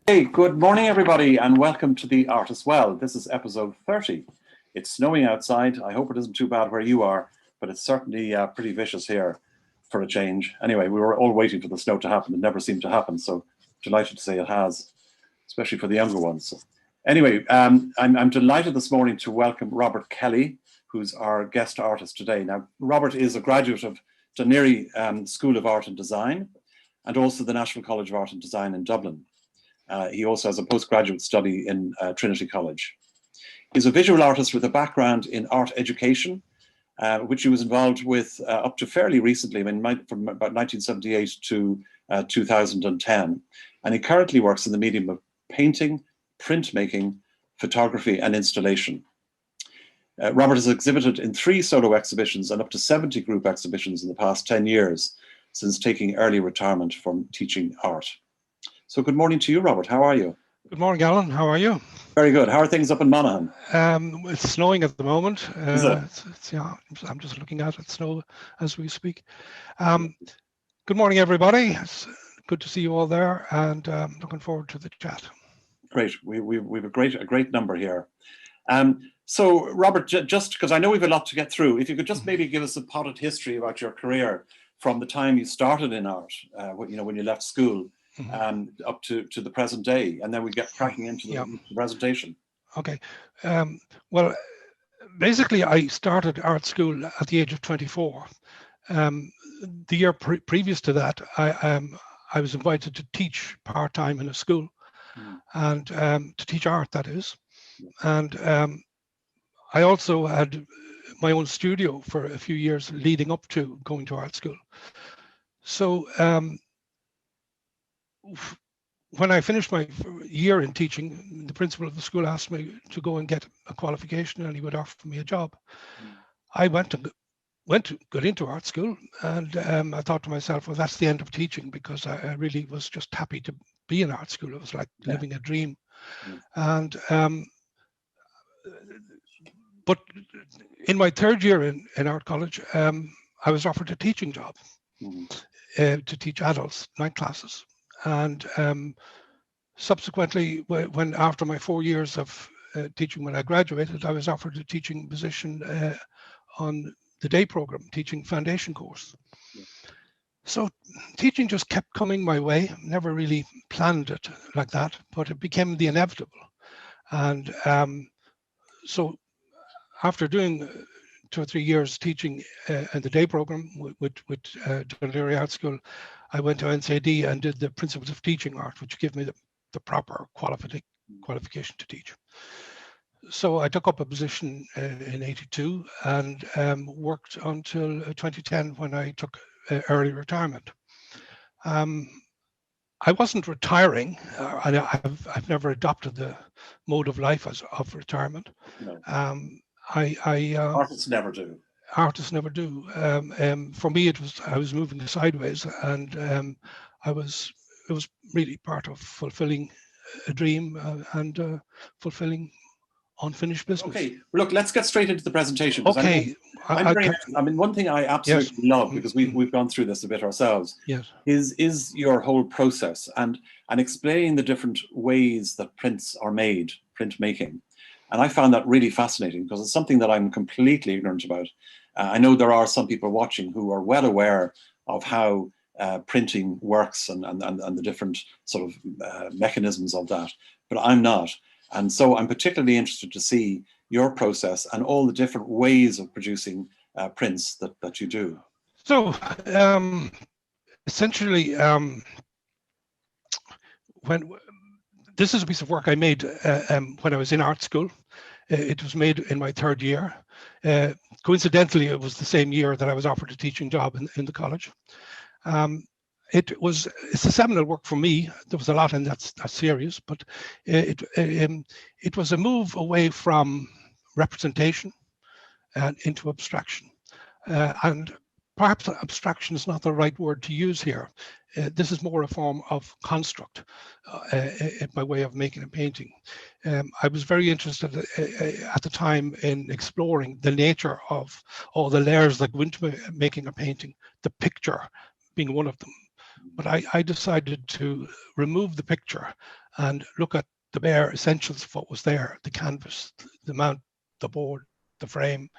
Hey, good morning, everybody, and welcome to The Art as Well. This is episode 30. It's snowing outside. I hope it isn't too bad where you are, but it's certainly pretty vicious here for a change. Anyway, we were all waiting for the snow to happen. It never seemed to happen, so delighted to say it has, especially for the younger ones. So, anyway, I'm delighted this morning to welcome Robert Kelly, who's our guest artist today. Now, Robert is a graduate of Duneary School of Art and Design, and also the National College of Art and Design in Dublin. He also has a postgraduate study in Trinity College. He's a visual artist with a background in art education, which he was involved with up to fairly recently, from about 1978 to 2010. And he currently works in the medium of painting, printmaking, photography, and installation. Robert has exhibited in 3 solo exhibitions and up to 70 group exhibitions in the past 10 years, since taking early retirement from teaching art. So good morning to you, Robert. How are you? Good morning, Alan. How are you? Very good. How are things up in Monaghan? It's snowing at the moment. Is it? Yeah, I'm just looking at it, snow as we speak. Good morning, everybody. It's good to see you all there, and looking forward to the chat. Great. We have a great number here. So, Robert, just because I know we have a lot to get through, if you could just maybe give us a potted history about your career from the time you started in art, when you left school. Up to the present day, and then we get cracking into the presentation. Okay. Well, basically, I started art school at the age of 24. The year previous to that, I was invited to teach part-time in a school, and to teach art, that is. And I also had my own studio for a few years leading up to going to art school. So when I finished my year in teaching, the principal of the school asked me to go and get a qualification, and he would offer me a job. I got into art school, and I thought to myself, well, that's the end of teaching, because I really was just happy to be in art school. It was like living a dream. And but in my 3rd year in art college, I was offered a teaching job to teach adults, 9 classes. And subsequently, when after my 4 years of teaching, when I graduated, I was offered a teaching position on the day program, teaching foundation course. So teaching just kept coming my way. Never really planned it like that, but it became the inevitable. And so after doing 2 or 3 years teaching in the day program with Duneary Art School, I went to NCAD and did the Principles of Teaching Art, which gave me the proper qualification to teach. So I took up a position in '82 and worked until 2010, when I took early retirement. I wasn't retiring, and I've never adopted the mode of life of retirement. No. Artists never do. Artists never do. For me, I was moving sideways, and it was really part of fulfilling a dream and fulfilling unfinished business. Okay, look, let's get straight into the presentation. Okay. One thing I absolutely love, because we've gone through this a bit ourselves, is your whole process and explaining the different ways that prints are made, printmaking. And I found that really fascinating, because it's something that I'm completely ignorant about. I know there are some people watching who are well aware of how printing works and the different sort of mechanisms of that, but I'm not. And so I'm particularly interested to see your process and all the different ways of producing prints that you do. So essentially, this is a piece of work I made when I was in art school. It was made in my 3rd year. Coincidentally, it was the same year that I was offered a teaching job in the college. It's a seminal work for me. There was a lot in that series, but it was a move away from representation and into abstraction. And perhaps abstraction is not the right word to use here. This is more a form of construct, by way of making a painting. I was very interested at the time in exploring the nature of all the layers that go into making a painting, the picture being one of them. But I decided to remove the picture and look at the bare essentials of what was there: the canvas, the mount, the board, the frame,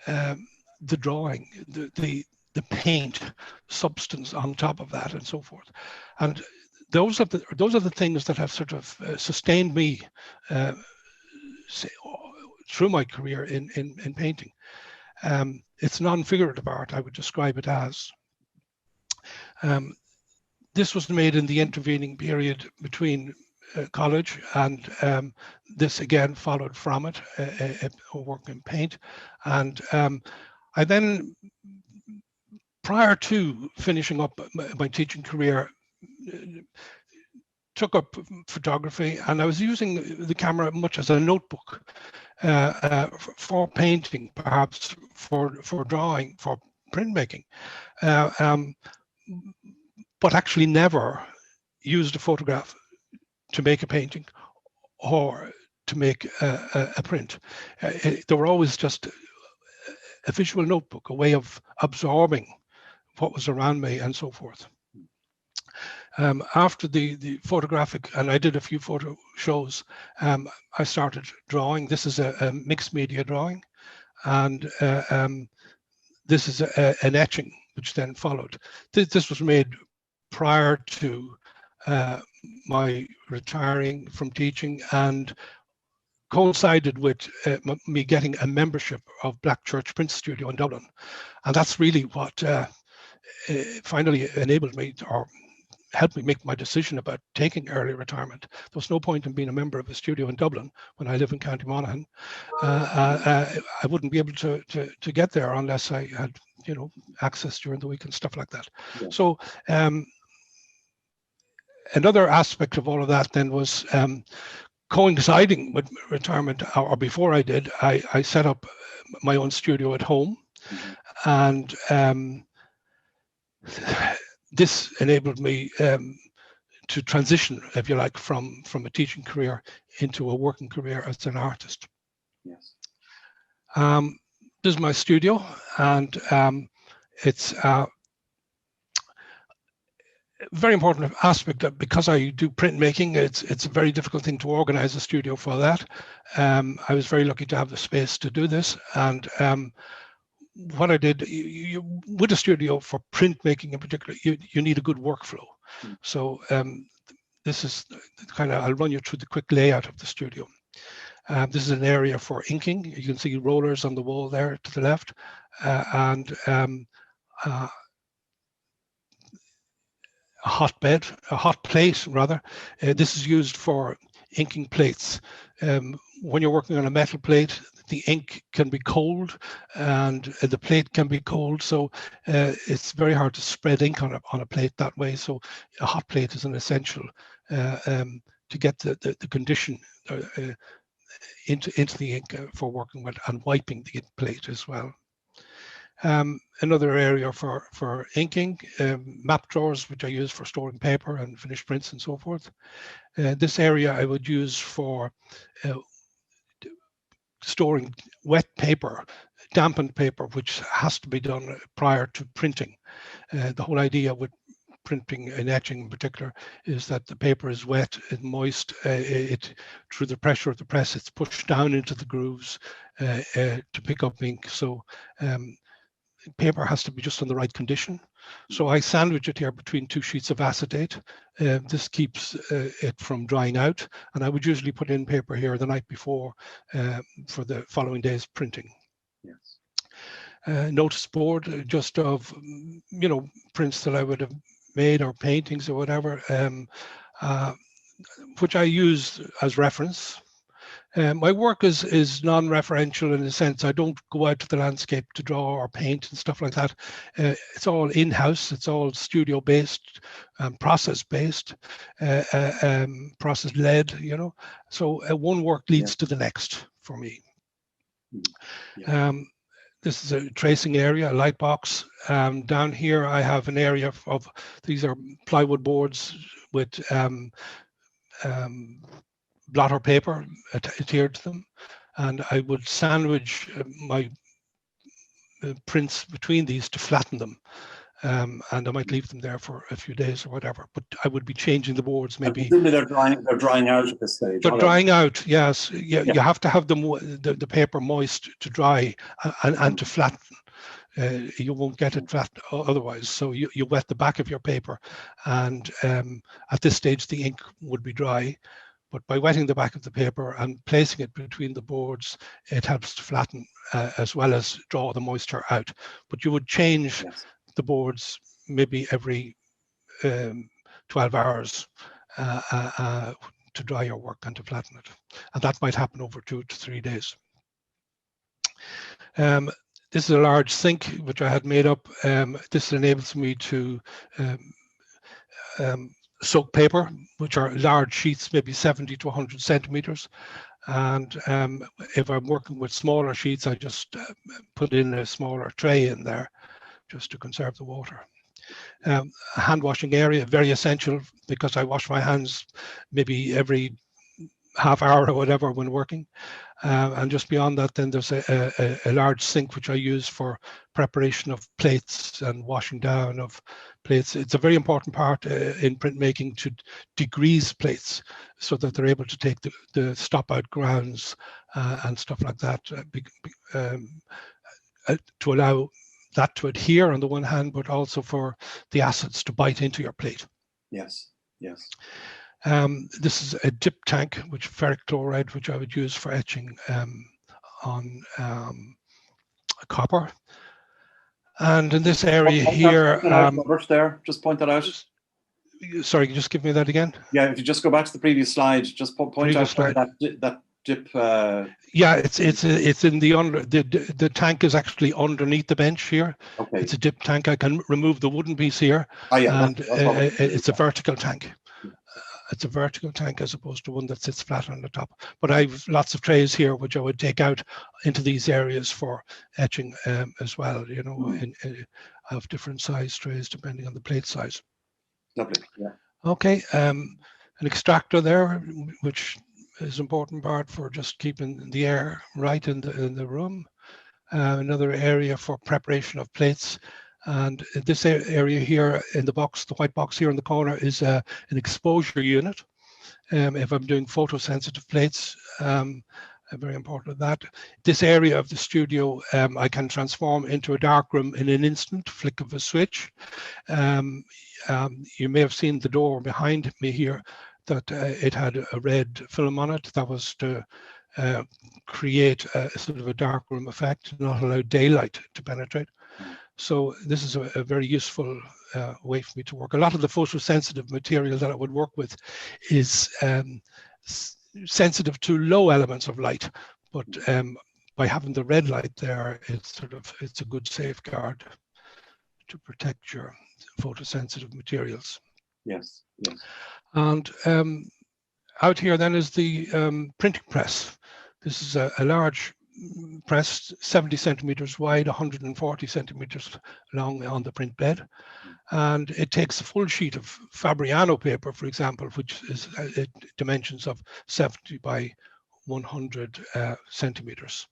the drawing, the paint, substance on top of that, and so forth. And those are the things that have sort of sustained me through my career in painting. It's non-figurative art, I would describe it as. This was made in the intervening period between college, and this again followed from it, a work in paint. And I then, prior to finishing up my teaching career, took up photography, and I was using the camera much as a notebook for painting, perhaps for drawing, for printmaking, but actually never used a photograph to make a painting or to make a print. They were always just a visual notebook, a way of absorbing what was around me and so forth. After the photographic, and I did a few photo shows, I started drawing. This is a mixed media drawing, and this is an etching, which then followed. This was made prior to my retiring from teaching, and coincided with me getting a membership of Black Church Print Studio in Dublin. And that's really what finally enabled me or helped me make my decision about taking early retirement. There was no point in being a member of a studio in Dublin when I live in County Monaghan. I wouldn't be able to get there unless I had, access during the week and stuff like that. Yeah. So another aspect of all of that then was coinciding with retirement, or before I did, I set up my own studio at home. Mm-hmm. And this enabled me to transition, if you like, from a teaching career into a working career as an artist. Yes. This is my studio, and it's a very important aspect that because I do printmaking, it's a very difficult thing to organize a studio for that. I was very lucky to have the space to do this, and what I did, with a studio for printmaking in particular, you need a good workflow. Mm. So this is kind of, I'll run you through the quick layout of the studio. This is an area for inking. You can see rollers on the wall there to the left, and a hot plate rather. This is used for inking plates. When you're working on a metal plate, the ink can be cold and the plate can be cold, so it's very hard to spread ink on a plate that way. So a hot plate is an essential to get the condition into the ink for working with and wiping the plate as well. Another area for inking, map drawers, which I use for storing paper and finished prints and so forth. This area I would use for storing wet paper, dampened paper, which has to be done prior to printing. The whole idea with printing and etching in particular is that the paper is wet and moist. Through the pressure of the press, it's pushed down into the grooves to pick up ink. So paper has to be just in the right condition. So I sandwich it here between two sheets of acetate. This keeps it from drying out, and I would usually put in paper here the night before for the following day's printing. Yes. Notice board just of prints that I would have made or paintings or whatever, which I use as reference. My work is non-referential in the sense I don't go out to the landscape to draw or paint and stuff like that. It's all in-house, it's all studio-based, process-based, process-led, So one work leads to the next for me. Yeah. This is a tracing area, a light box. Down here I have an area of, these are plywood boards with blotter paper adhered to them, and I would sandwich my prints between these to flatten them. and I might leave them there for a few days or whatever. But I would be changing the boards And maybe. presumably they're drying out at this stage. They're drying out, yes. You Yeah. have to have the paper moist to dry and to flatten. You won't get it flat otherwise. So you wet the back of your paper, and at this stage the ink would be dry. But by wetting the back of the paper and placing it between the boards, it helps to flatten as well as draw the moisture out. But you would change Yes. the boards maybe every 12 hours to dry your work and to flatten it. And that might happen over 2 to 3 days. This is a large sink which I had made up. This enables me to soak paper, which are large sheets, maybe 70 to 100 centimeters. And if I'm working with smaller sheets, I just put in a smaller tray in there just to conserve the water. A hand washing area, very essential, because I wash my hands maybe every half hour or whatever when working. And just beyond that, then there's a large sink which I use for preparation of plates and washing down of plates. It's a very important part in printmaking to degrease plates so that they're able to take the stop out grounds and stuff like that to allow that to adhere on the one hand, but also for the acids to bite into your plate. Yes, yes. This is a dip tank, which ferric chloride, which I would use for etching on copper. And in this area here, Robert, there, just point that out. Sorry, just give me that again. Yeah, if you just go back to the previous slide, just point out where that dip. Yeah, it's in the tank is actually underneath the bench here. Okay. It's a dip tank. I can remove the wooden piece here, and it's a vertical tank. It's a vertical tank as opposed to one that sits flat on the top. But I have lots of trays here which I would take out into these areas for etching as well. You know, I have different size trays depending on the plate size. Lovely. Yeah. Okay, an extractor there, which is an important part for just keeping the air right in the room. Another area for preparation of plates. And this area here in the box, the white box here in the corner, is an exposure unit. If I'm doing photosensitive plates, very important that. This area of the studio I can transform into a dark room in an instant, flick of a switch. You may have seen the door behind me here that it had a red film on it. That was to create a sort of a dark room effect, not allow daylight to penetrate. So this is a very useful way for me to work. A lot of the photosensitive material that I would work with is sensitive to low elements of light, but by having the red light there, it's a good safeguard to protect your photosensitive materials. Yes, yes. And out here then is the printing press. This is a large press, 70 centimeters wide, 140 centimeters long on the print bed. And it takes a full sheet of Fabriano paper, for example, which is dimensions of 70 by 100 centimeters.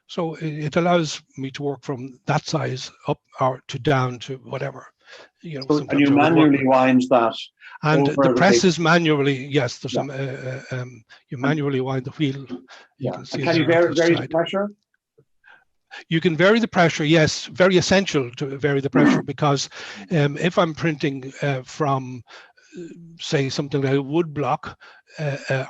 So it allows me to work from that size up or to down to whatever. You know, so, and you manually wind that. And the press is manually, yes, there's some, you manually wind the wheel. You can see. Can you vary the pressure? You can vary the pressure, yes, very essential to vary the pressure, because if I'm printing from, say, something like a wood block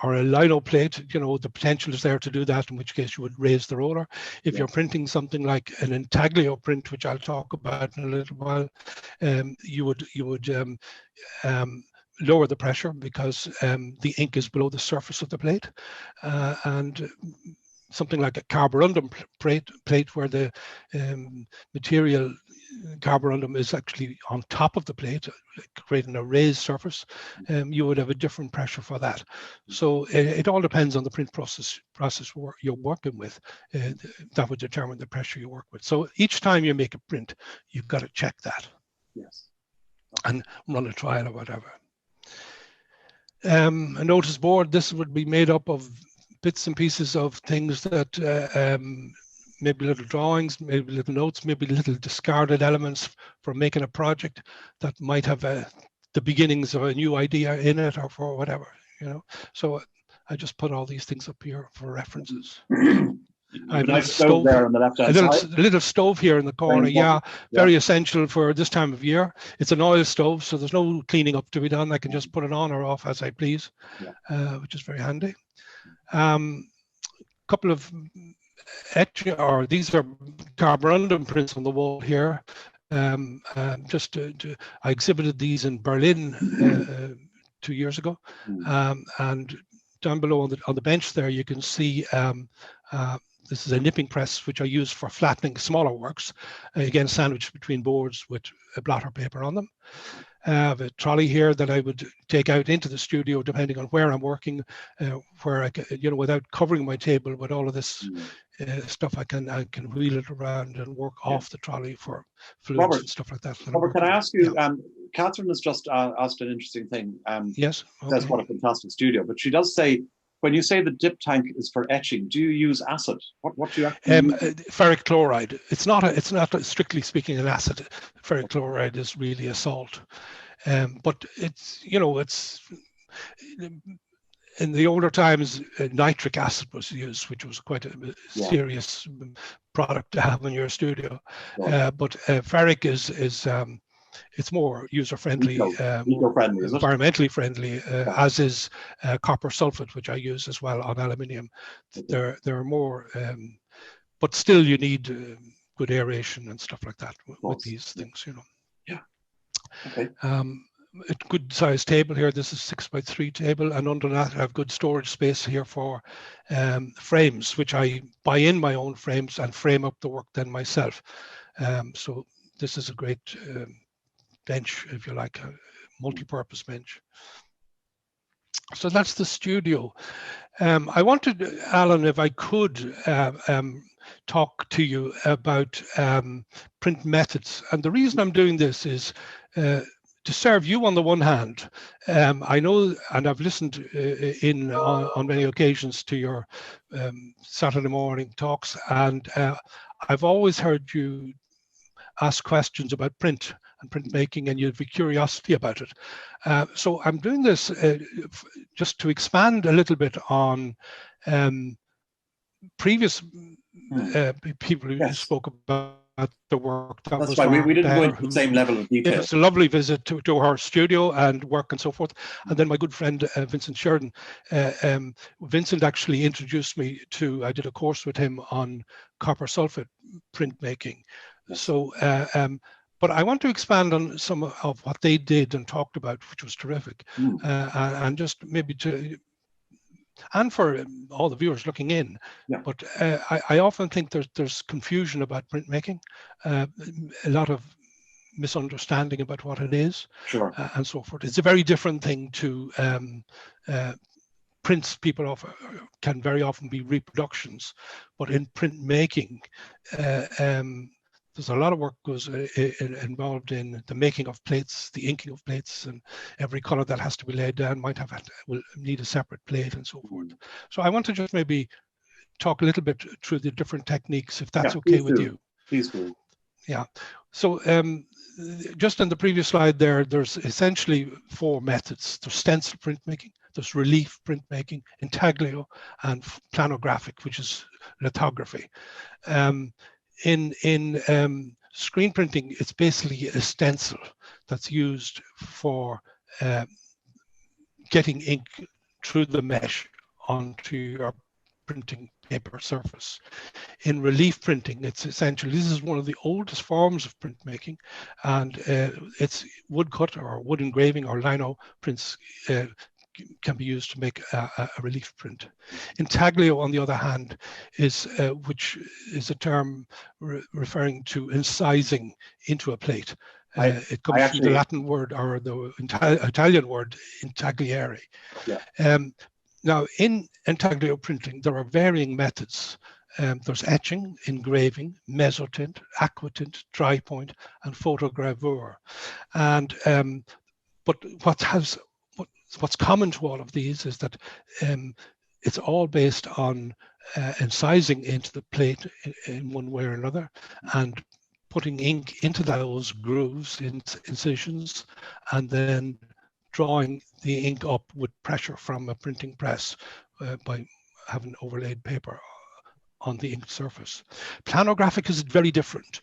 or a lino plate, you know, the potential is there to do that, in which case you would raise the roller. If you're printing something like an intaglio print, which I'll talk about in a little while, you would lower the pressure because the ink is below the surface of the plate, and something like a carborundum plate where the material carborundum is actually on top of the plate, creating a raised surface, you would have a different pressure for that. So it all depends on the print process you're working with. That would determine the pressure you work with. So each time you make a print, you've got to check that. Yes. And run a trial or whatever. A notice board, this would be made up of bits and pieces of things that maybe little drawings, maybe little notes, maybe little discarded elements from making a project that might have the beginnings of a new idea in it, or for whatever, you know. So I just put all these things up here for references. I have a nice stove there on the left-hand side. A little stove here in the corner. Yeah, very essential for this time of year. It's an oil stove, so there's no cleaning up to be done. I can just put it on or off as I please, which is very handy. Couple of etching, or these are carborundum prints on the wall here. I exhibited these in Berlin 2 years ago, and down below on the bench there you can see this is a nipping press which I use for flattening smaller works, again sandwiched between boards with a blotter paper on them. I have a trolley here that I would take out into the studio depending on where I'm working, where I can, you know, without covering my table with all of this stuff, I can wheel it around and work off the trolley for fluids Robert, and stuff like that. Robert, can I ask you? Catherine has just asked an interesting thing. Yes. Okay. Says what a fantastic studio, but she does say, when you say the dip tank is for etching, do you use acid? What do you actually use? Ferric chloride. It's not strictly speaking an acid. Ferric chloride is really a salt, but it's, you know, it's in the older times nitric acid was used, which was quite a serious product to have in your studio. But ferric is it's more user-friendly, environmentally friendly, as is copper sulfate, which I use as well on aluminium. There are more, but still you need good aeration and stuff like that with these things, you know. Yeah. Okay. A good sized table here. This is 6x3 table, and under that I have good storage space here for frames, which I buy in my own frames and frame up the work then myself. So this is a great bench, if you like, a multi-purpose bench. So that's the studio. I wanted, Alan, if I could talk to you about print methods. And the reason I'm doing this is to serve you on the one hand. I know, and I've listened on many occasions to your Saturday morning talks, and I've always heard you ask questions about print and printmaking, and you'd be curiosity about it. So I'm doing this just to expand a little bit on previous people who spoke about the work. That's why we didn't go into the same level of detail. It's a lovely visit to her studio and work and so forth. And then my good friend Vincent Sheridan. Vincent actually introduced me to, I did a course with him on copper sulfate printmaking. So, but I want to expand on some of what they did and talked about, which was terrific, and just maybe and for all the viewers looking in. But I often think there's confusion about printmaking, a lot of misunderstanding about what it is, and so forth. It's a very different thing to prints. People can very often be reproductions, but in printmaking, there's a lot of work goes involved in the making of plates, the inking of plates, and every color that has to be laid down will need a separate plate and so forth. So I want to just maybe talk a little bit through the different techniques, if that's okay with you. Please do. Yeah. So just in the previous slide there's essentially 4 methods. There's stencil printmaking, there's relief printmaking, intaglio, and planographic, which is lithography. In screen printing, it's basically a stencil that's used for getting ink through the mesh onto your printing paper surface. In relief printing, it's essentially, this is one of the oldest forms of printmaking, and it's woodcut or wood engraving or lino prints can be used to make a relief print. Intaglio, on the other hand, is which is a term referring to incising into a plate. It comes from the Latin word or the Italian word intagliare. Now, in intaglio printing, there are varying methods. There's etching, engraving, mezzotint, aquatint, dry point, and photogravure. And but what's common to all of these is that it's all based on incising into the plate in one way or another, and putting ink into those grooves, incisions, and then drawing the ink up with pressure from a printing press by having overlaid paper on the inked surface. Planographic is very different.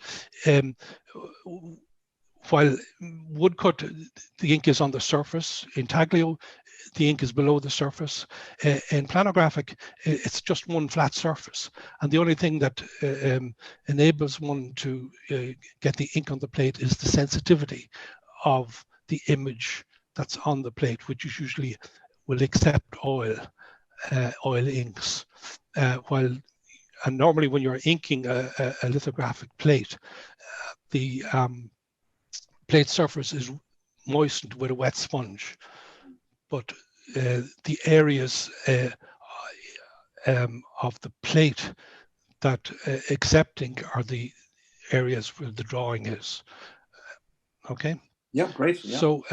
While woodcut, the ink is on the surface. Intaglio, the ink is below the surface. In planographic, it's just one flat surface. And the only thing that enables one to get the ink on the plate is the sensitivity of the image that's on the plate, which is usually will accept oil inks. And normally when you're inking a lithographic plate, the plate surface is moistened with a wet sponge, but the areas of the plate that accept ink are the areas where the drawing is. Okay. Yeah, great. Yeah. So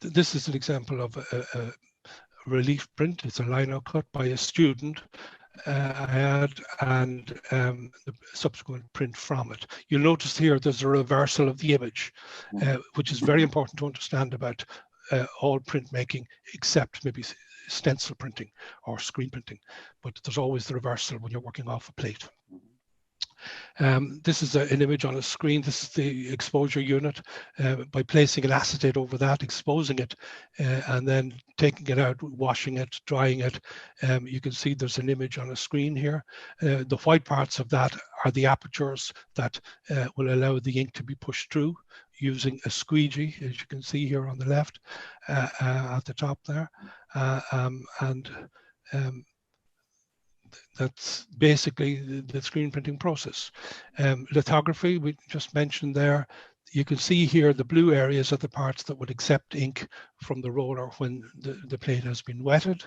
this is an example of a relief print. It's a lino cut by a student I had, and the subsequent print from it. You'll notice here there's a reversal of the image, which is very important to understand about all printmaking, except maybe stencil printing or screen printing. But there's always the reversal when you're working off a plate. This is an image on a screen. This is the exposure unit. By placing an acetate over that, exposing it, and then taking it out, washing it, drying it, you can see there's an image on a screen here. The white parts of that are the apertures that will allow the ink to be pushed through using a squeegee, as you can see here on the left at the top there. That's basically the screen printing process. Lithography, we just mentioned there. You can see here the blue areas are the parts that would accept ink from the roller when the plate has been wetted.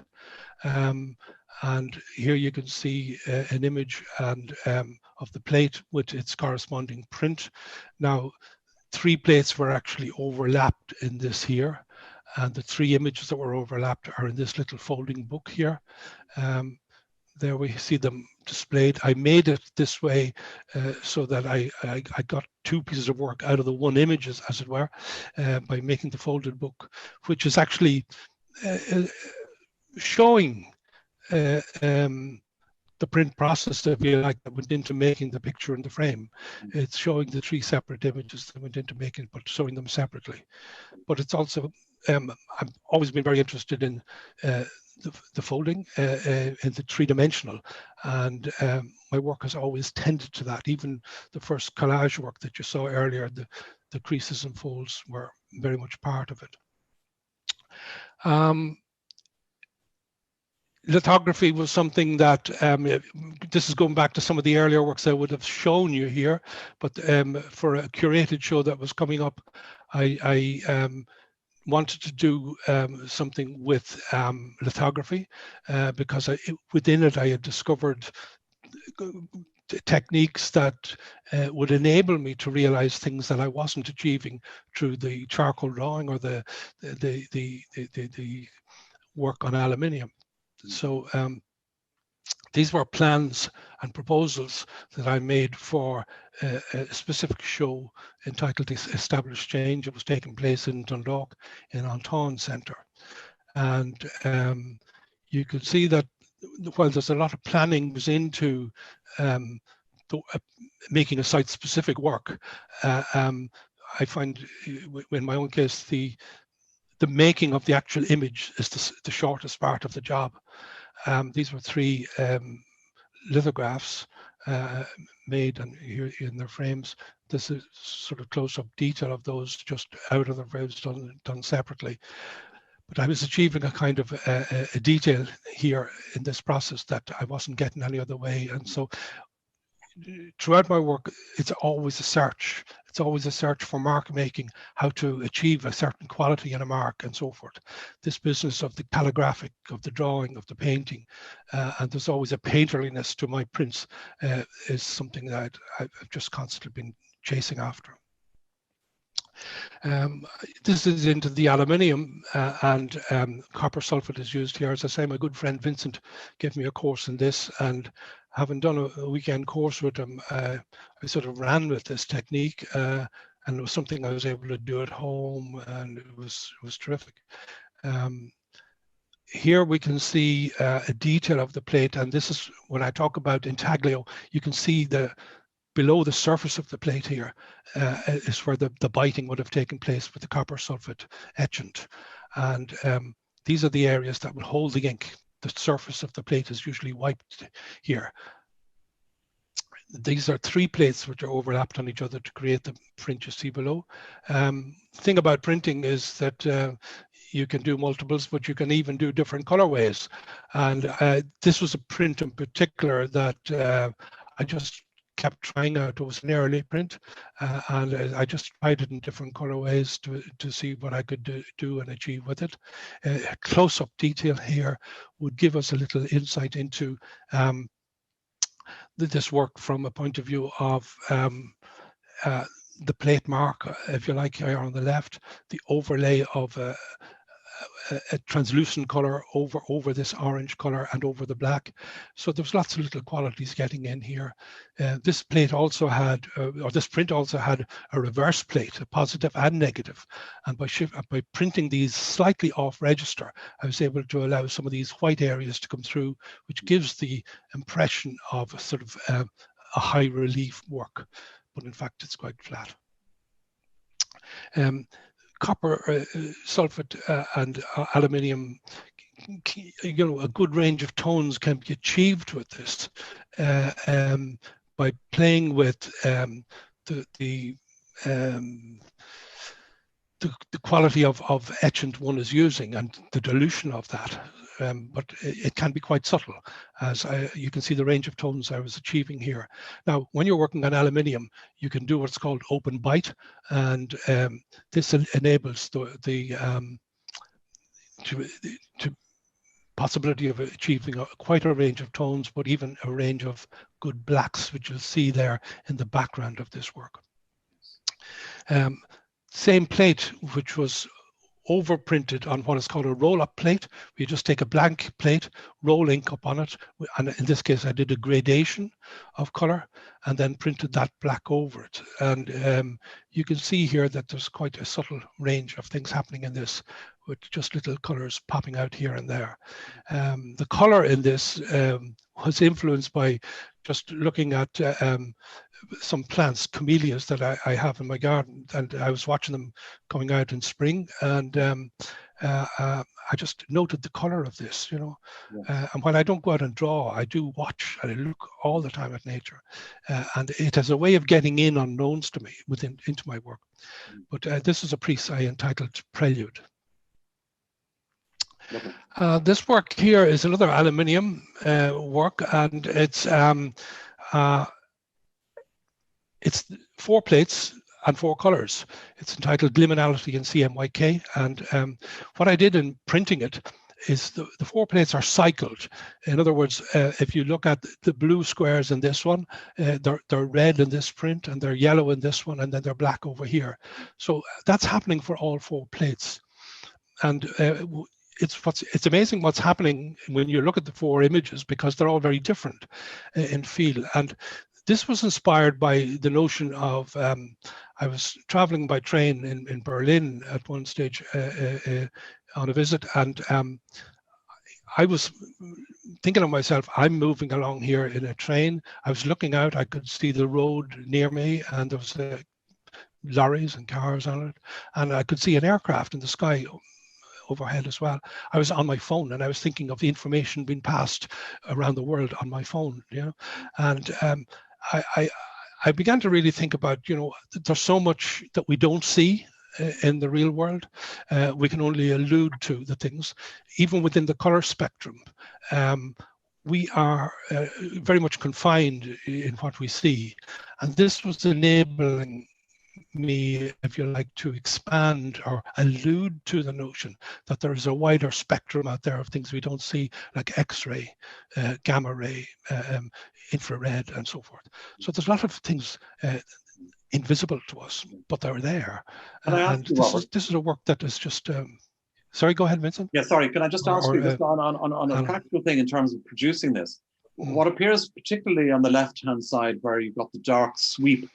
And here you can see an image of the plate with its corresponding print. Now, 3 plates were actually overlapped in this here, and the 3 images that were overlapped are in this little folding book here. There we see them displayed. I made it this way so that I got 2 pieces of work out of the one image, as it were, by making the folded book, which is actually showing the print process, if you like, that went into making the picture in the frame. It's showing the 3 separate images that went into making it, but showing them separately. But it's also, I've always been very interested in the folding in the 3-dimensional, and my work has always tended to that. Even the first collage work that you saw earlier, the creases and folds were very much part of it. Lithography was something that, this is going back to some of the earlier works I would have shown you here, but for a curated show that was coming up, I wanted to do something with lithography because within it I had discovered techniques that would enable me to realize things that I wasn't achieving through the charcoal drawing or the work on aluminium. So these were plans and proposals that I made for a specific show entitled Established Change. It was taking place in Dundalk in Anton Centre. And you can see that while there's a lot of planning goes into making a site-specific work, I find in my own case, the making of the actual image is the shortest part of the job. These were 3 lithographs made and here in their frames. This is sort of close-up detail of those just out of the frames done separately. But I was achieving a kind of a detail here in this process that I wasn't getting any other way. And so throughout my work, it's always a search. It's always a search for mark making, how to achieve a certain quality in a mark and so forth. This business of the calligraphic, of the drawing, of the painting, and there's always a painterliness to my prints is something that I've just constantly been chasing after. This is into the aluminium and copper sulfate is used here. As I say, my good friend Vincent gave me a course in this, and having done a weekend course with him, I sort of ran with this technique, and it was something I was able to do at home, and it was terrific. Here we can see a detail of the plate, and this is when I talk about intaglio. You can see below the surface of the plate here is where the biting would have taken place with the copper sulfate etchant, and these are the areas that will hold the ink. The surface of the plate is usually wiped here. These are 3 plates which are overlapped on each other to create the print you see below. Thing about printing is that you can do multiples, but you can even do different colorways. And this was a print in particular that I just kept trying out. It was an early print, and I just tried it in different colorways to see what I could do and achieve with it. Close-up detail here would give us a little insight into this work from a point of view of the plate mark, if you like, here on the left, the overlay of a translucent color over this orange color and over the black. So there's lots of little qualities getting in here. This plate also had, or this print also had a reverse plate, a positive and negative. And by printing these slightly off register, I was able to allow some of these white areas to come through, which gives the impression of a sort of a high relief work, but in fact it's quite flat. Copper sulfate and aluminium, a good range of tones can be achieved with this by playing with the quality of etchant one is using and the dilution of that. But it can be quite subtle, as you can see the range of tones I was achieving here. Now, when you're working on aluminium, you can do what's called open bite, and this enables the possibility of achieving quite a range of tones, but even a range of good blacks, which you'll see there in the background of this work. Same plate, which was overprinted on what is called a roll-up plate. We just take a blank plate, roll ink up on it, and in this case I did a gradation of color and then printed that black over it. And you can see here that there's quite a subtle range of things happening in this, with just little colors popping out here and there. The color in this was influenced by just looking at some plants, camellias that I have in my garden, and I was watching them coming out in spring, and I just noted the color of this, you know. Yeah. And when I don't go out and draw, I do watch and I look all the time at nature, and it has a way of getting in unknowns to me into my work. But this is a piece I entitled Prelude. This work here is another aluminium work, and it's 4 plates and 4 colors. It's entitled Liminality in CMYK, and what I did in printing it is the 4 plates are cycled. In other words, if you look at the blue squares in this one, they're red in this print, and they're yellow in this one, and then they're black over here. So that's happening for all 4 plates. And it's amazing what's happening when you look at the 4 images, because they're all very different in feel. And this was inspired by the notion of, I was traveling by train in Berlin at one stage on a visit, and I was thinking of myself, I'm moving along here in a train. I was looking out, I could see the road near me, and there was lorries and cars on it, and I could see an aircraft in the sky overhead as well. I was on my phone, and I was thinking of the information being passed around the world on my phone, you know. And I began to really think about, you know, there's so much that we don't see in the real world. We can only allude to the things. Even within the color spectrum, we are very much confined in what we see. And this was enabling me, if you like, to expand or allude to the notion that there is a wider spectrum out there of things we don't see, like X-ray, gamma ray, infrared, and so forth. So there's a lot of things invisible to us, but they're there. And this is a work that is just sorry, go ahead, Vincent. Yeah, sorry, can I just ask you just on a practical thing in terms of producing this? what appears particularly on the left-hand side where you've got the dark sweep,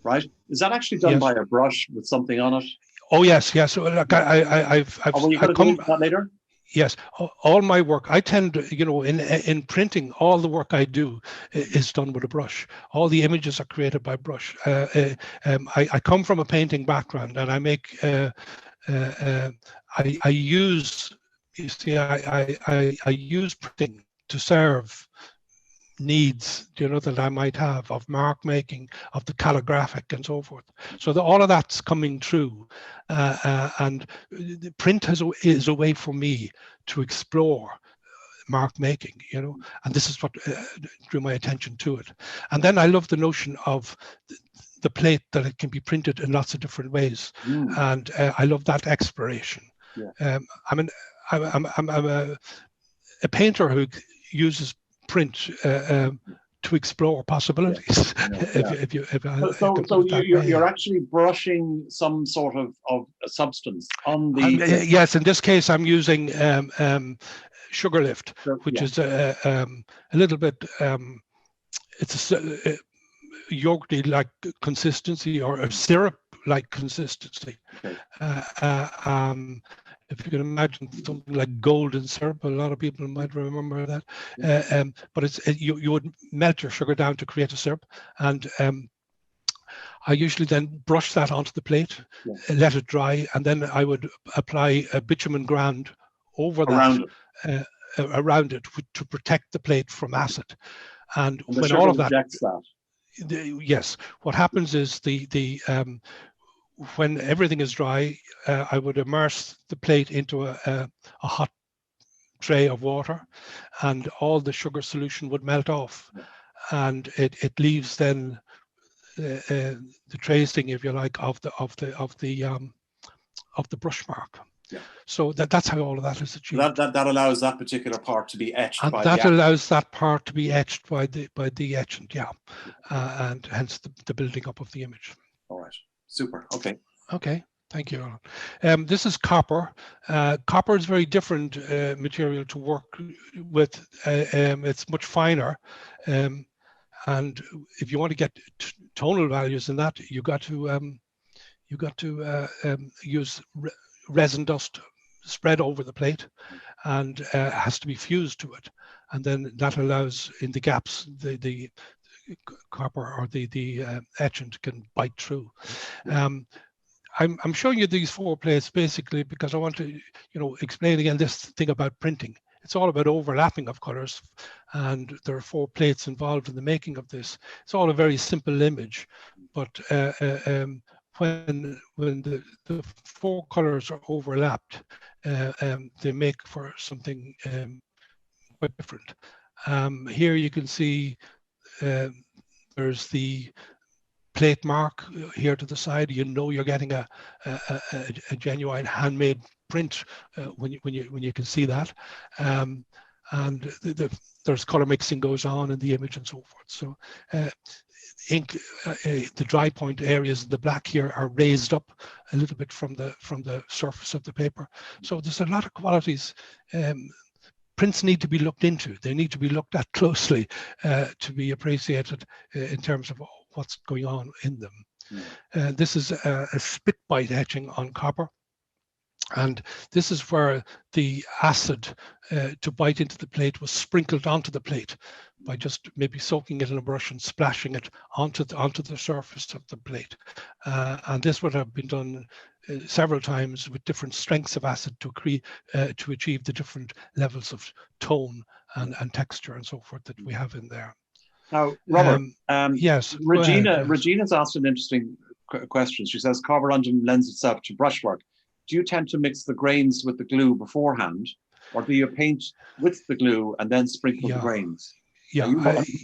right? Is that actually done by a brush with something on it? Oh yes, yes. So, like I've well, you're going to go into that later? Yes, all my work, I tend to, you know, in printing, all the work I do is done with a brush. All the images are created by brush. I come from a painting background, and I make, I use, you see, I use printing to serve needs, you know, that I might have of mark making, of the calligraphic and so forth. So all of that's coming through, and the print is a way for me to explore mark making, you know, and this is what drew my attention to it. And then I love the notion of the plate, that it can be printed in lots of different ways, and I love that exploration. I'm a painter who uses print to explore possibilities. So you're actually brushing some sort of a substance on the. Yes, in this case, I'm using sugar lift, which is a little bit. It's a yogurt-like consistency, or a syrup-like consistency. If you can imagine something like golden syrup, a lot of people might remember that. But you would melt your sugar down to create a syrup, and I usually then brush that onto the plate, let it dry, and then I would apply a bitumen ground over that, around it to protect the plate from acid. And when all of that, yes, what happens is when everything is dry, I would immerse the plate into a hot tray of water, and all the sugar solution would melt off, and it leaves then the tracing, if you like, of the brush mark. So that's how all of that is achieved. That allows that particular part to be etched. And that allows that part to be etched by the etchant, and hence the building up of the image. All right. Super. Okay. Okay. Thank you. This is copper. Copper is very different material to work with. It's much finer, and if you want to get tonal values in that, you got to use resin dust spread over the plate, and has to be fused to it, and then that allows in the gaps the copper or the etchant can bite through. I'm showing you these 4 plates basically because I want to, explain again this thing about printing. It's all about overlapping of colors, and there are 4 plates involved in the making of this. It's all a very simple image, but when the 4 colors are overlapped, they make for something quite different. Here you can see there's the plate mark here to the side. You're getting a genuine handmade print when you can see that, and there's color mixing goes on in the image and so forth. So ink, the dry point areas, the black here are raised up a little bit from the surface of the paper. So there's a lot of qualities. Prints need to be looked into. They need to be looked at closely to be appreciated in terms of what's going on in them. This is a spit bite etching on copper. And this is where the acid to bite into the plate was sprinkled onto the plate by just maybe soaking it in a brush and splashing it onto the surface of the plate. And this would have been done several times with different strengths of acid to achieve the different levels of tone and texture and so forth that we have in there. Now, Robert, yes, Regina's asked an interesting question. She says, copper engine lends itself to brushwork. Do you tend to mix the grains with the glue beforehand, or do you paint with the glue and then sprinkle the grains? Yeah,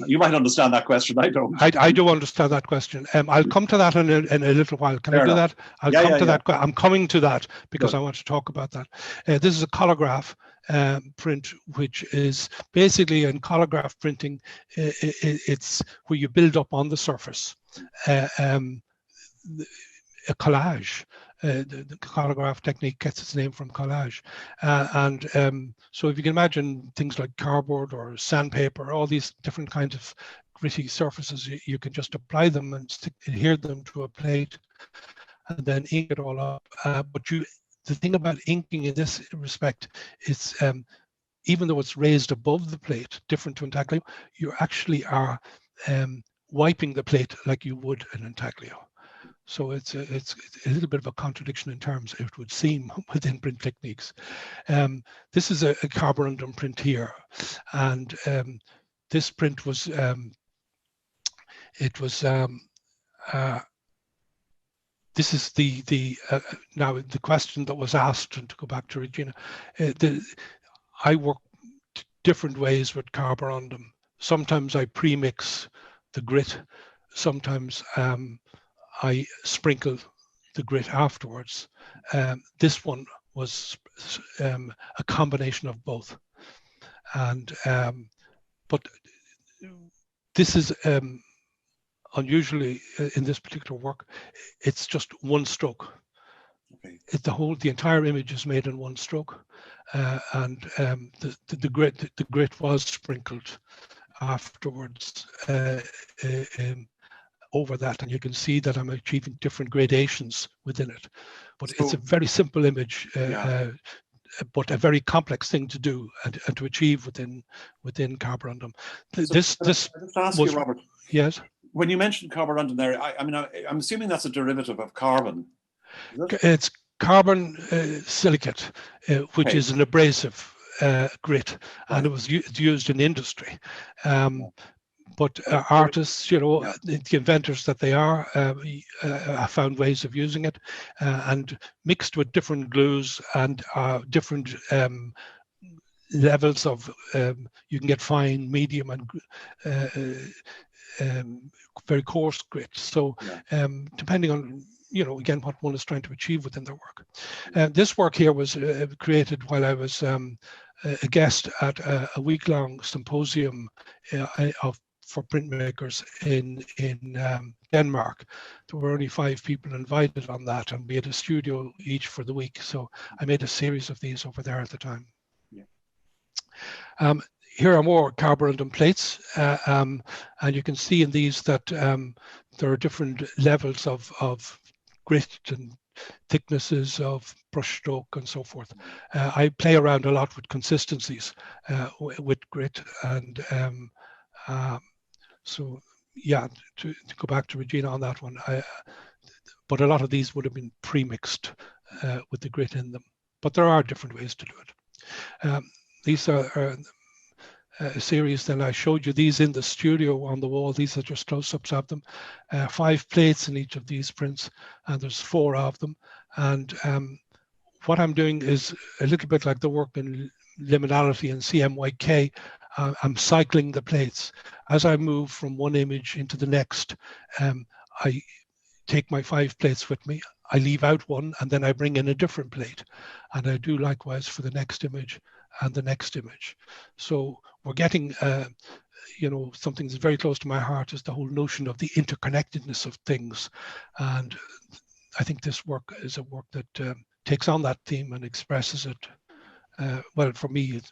you might understand that question. I don't. I do understand that question. I'll come to that in a little while. Can I do that? I'll come to that. I'm coming to that because I want to talk about that. This is a collograph print, which is basically in collograph printing. It's where you build up on the surface. a collage. The collage technique gets its name from collage. So if you can imagine things like cardboard or sandpaper, all these different kinds of gritty surfaces, you can just apply them and adhere them to a plate and then ink it all up. The thing about inking in this respect is even though it's raised above the plate, different to intaglio, you actually are wiping the plate like you would an intaglio. So it's a little bit of a contradiction in terms, it would seem, within print techniques. This is a carborundum print here, and this print was this is now the question that was asked, and to go back to Regina, I work different ways with carborundum. Sometimes I pre-mix the grit, sometimes I sprinkle the grit afterwards. This one was a combination of both, and but this is unusually in this particular work, it's just one stroke. Okay. The entire image is made in one stroke, and the grit was sprinkled afterwards over that, and you can see that I'm achieving different gradations within it. But so, it's a very simple image, but a very complex thing to do and to achieve within carborundum. This ask you, Robert. Yes. When you mentioned carborundum there, I'm assuming that's a derivative of carbon. It's carbon silicate, which is an abrasive grit, and it was used in industry. But artists, the inventors that they are, have found ways of using it, and mixed with different glues and different levels of, you can get fine, medium, and very coarse grit. So depending on, again, what one is trying to achieve within their work. This work here was created while I was a guest at a week-long symposium for printmakers in Denmark. There were only 5 people invited on that, and we had a studio each for the week. So I made a series of these over there at the time. Yeah. Here are more carborundum plates, and you can see in these that there are different levels of grit and thicknesses of brush stroke and so forth. I play around a lot with consistencies with grit, and so yeah, to go back to Regina on that one, but a lot of these would have been pre-mixed with the grit in them, but there are different ways to do it. These are a series that I showed you, these in the studio on the wall. These are just close-ups of them. 5 plates in each of these prints, and there's 4 of them. And what I'm doing is a little bit like the work in liminality and CMYK. I'm cycling the plates. As I move from one image into the next, I take my 5 plates with me. I leave out one, and then I bring in a different plate. And I do likewise for the next image and the next image. So we're getting, something that's very close to my heart is the whole notion of the interconnectedness of things. And I think this work is a work that takes on that theme and expresses it. Well, for me, it's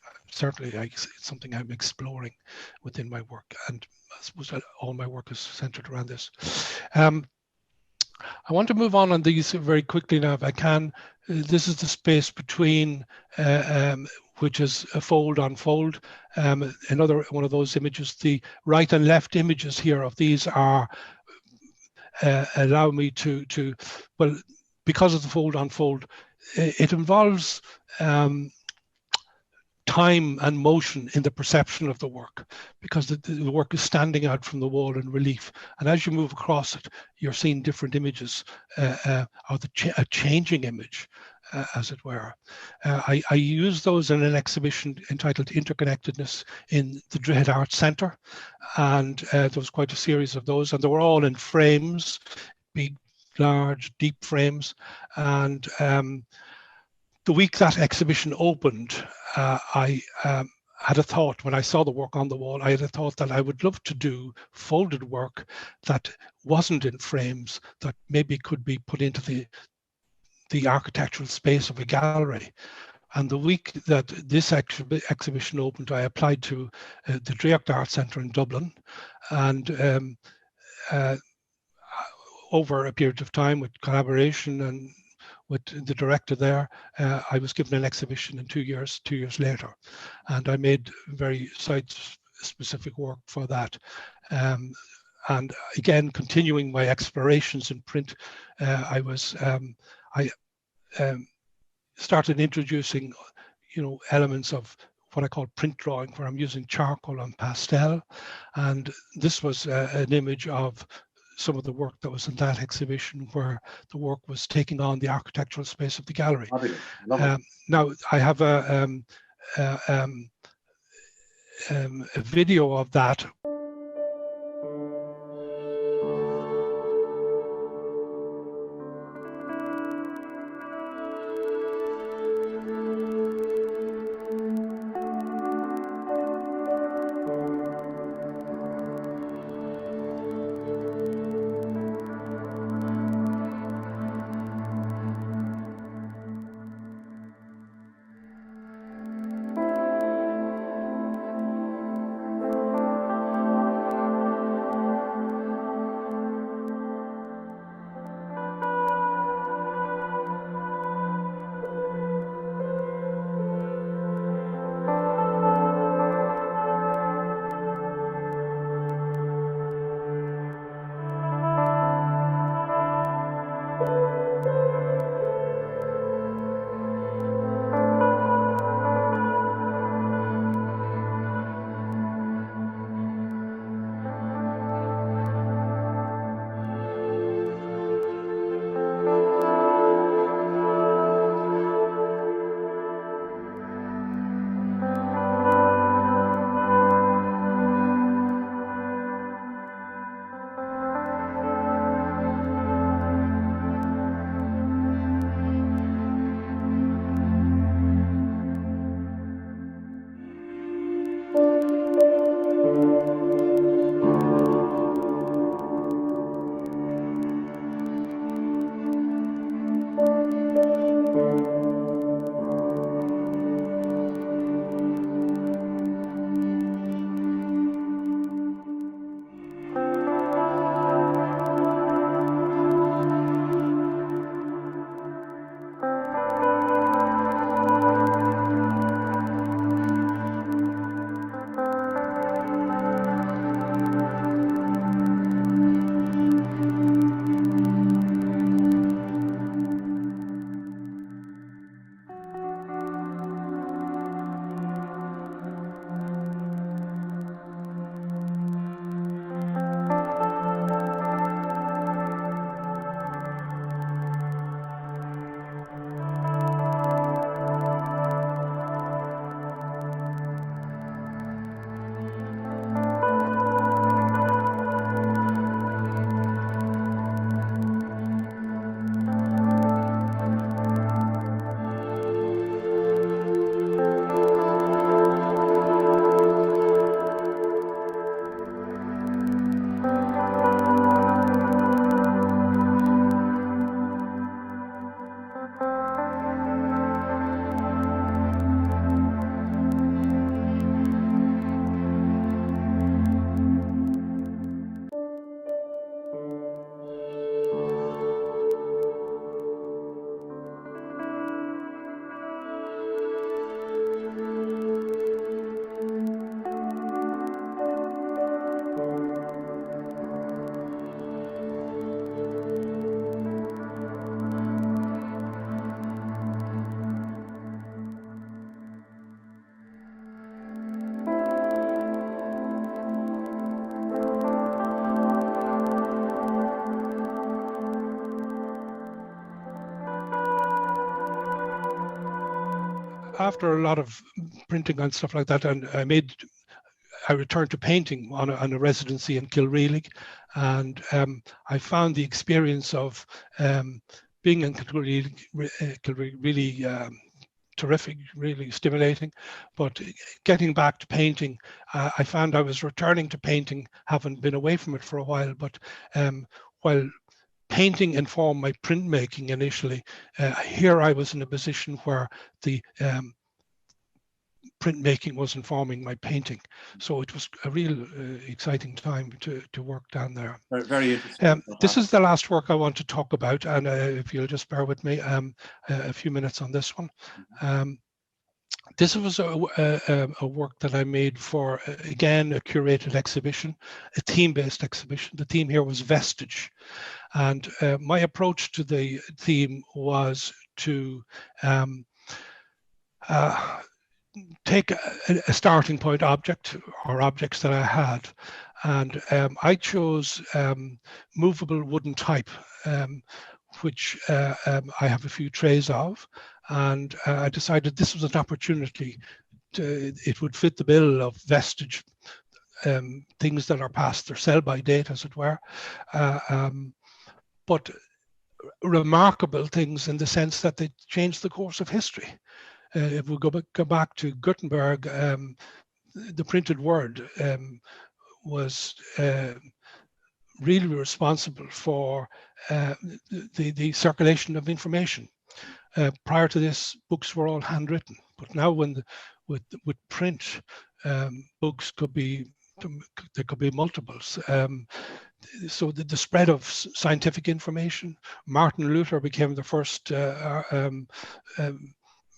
something I'm exploring within my work. And I suppose all my work is centered around this. I want to move on these very quickly now if I can. This is the space between, which is a fold on fold. Another one of those images, the right and left images here of these are allow me to well, because of the fold on fold, it involves time and motion in the perception of the work, because the work is standing out from the wall in relief, and as you move across it, you're seeing different images, or a changing image, as it were. I use those in an exhibition entitled Interconnectedness in the Drogheda Arts Centre, and there was quite a series of those, and they were all in frames, big, large, deep frames, and the week that exhibition opened, I had a thought when I saw the work on the wall. I had a thought that I would love to do folded work that wasn't in frames, that maybe could be put into the architectural space of a gallery. And the week that this exhibition opened, I applied to the Draocht Art Centre in Dublin, and over a period of time, with collaboration and with the director there, I was given an exhibition in 2 years later, and I made very site-specific work for that. And again, continuing my explorations in print, I started introducing, elements of what I call print drawing, where I'm using charcoal and pastel. And this was an image of some of the work that was in that exhibition, where the work was taking on the architectural space of the gallery. Now, I have a video of that. After a lot of printing and stuff like that, and I returned to painting on a residency in Kilreelig, and I found the experience of being in Kilreelig really terrific, really stimulating. But getting back to painting, I found I was returning to painting, having been away from it for a while. But while painting informed my printmaking initially, here I was in a position where the printmaking was informing my painting. So it was a real exciting time to work down there. Very interesting. This is the last work I want to talk about, and if you'll just bear with me a few minutes on this one. This was a work that I made for, again, a curated exhibition, a theme-based exhibition. The theme here was Vestige. And my approach to the theme was to take a starting point object or objects that I had. And I chose movable wooden type, which I have a few trays of. And I decided this was an opportunity it would fit the bill of vestige, things that are past their sell-by date, as it were, but remarkable things in the sense that they changed the course of history. If we go back to Gutenberg, the printed word was really responsible for the circulation of information. Prior to this, books were all handwritten, but now with print, books could be multiples. So the spread of scientific information. Martin Luther became the first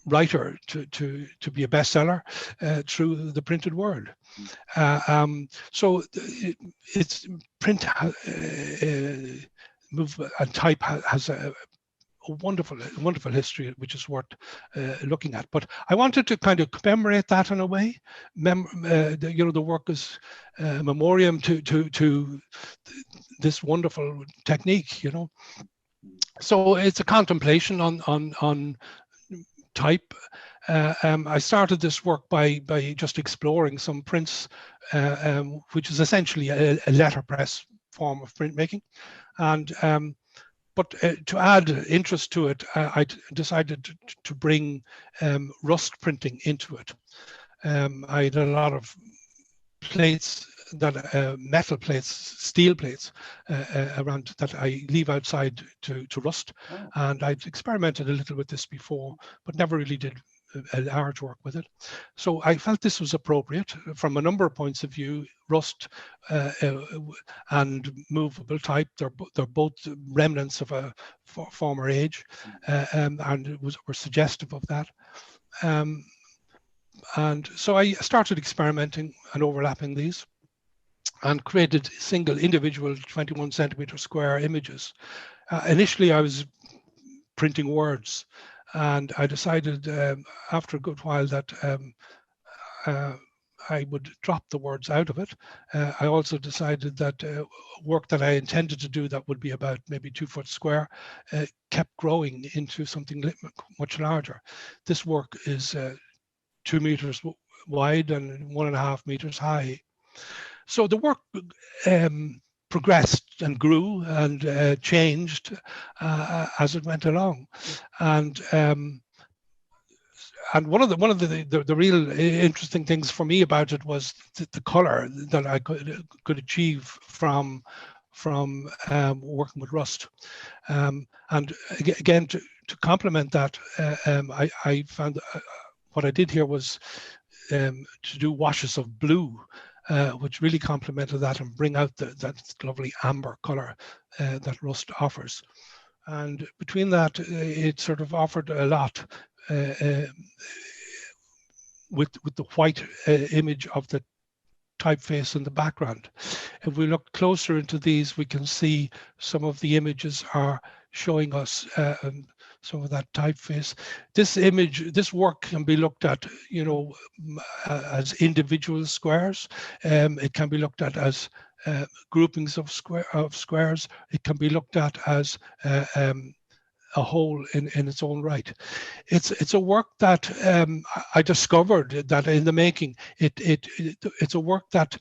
writer to be a bestseller through the printed word. So it's print movement and type has a wonderful history, which is worth looking at. But I wanted to kind of commemorate that in a way. The work is a memoriam to this wonderful technique. So it's a contemplation on type. I started this work by just exploring some prints, which is essentially a letterpress form of printmaking, and but to add interest to it, I decided to bring rust printing into it. I had a lot of plates, metal plates, steel plates around that I leave outside to rust. Oh. And I'd experimented a little with this before, but never really did a large work with it. So I felt this was appropriate from a number of points of view. Rust and movable type, they're both remnants of a former age, and were suggestive of that. And so I started experimenting and overlapping these, and created single individual 21 centimeter square images. Initially, I was printing words, and I decided after a good while that I would drop the words out of it. I also decided that work that I intended to do that would be about maybe 2 foot square kept growing into something much larger. This work is 2 meters wide and 1.5 meters high. So the work progressed and grew and changed as it went along, and one of the real interesting things for me about it was the color that I could achieve from working with rust, and again to complement that, I found what I did here was to do washes of blue, which really complemented that and bring out that lovely amber color that rust offers. And between that, it sort of offered a lot with the white image of the typeface in the background. If we look closer into these, we can see some of the images are showing us some of that typeface. This work can be looked at, as individual squares. It can be looked at as groupings of squares. It can be looked at as a whole in its own right. It's a work that I discovered that in the making. It's a work that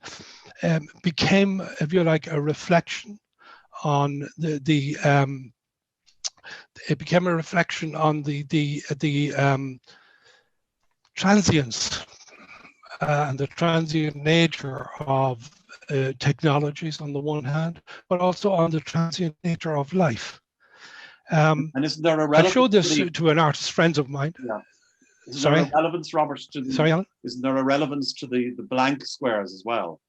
became, if you like, a reflection on it became a reflection on the transience and the transient nature of technologies on the one hand, but also on the transient nature of life. And isn't there a I relevance showed this to the, to an artist friend of mine. yeah. Isn't Sorry? there a relevance, Robert, to the, Sorry, Alan? isn't there a relevance to the blank squares as well?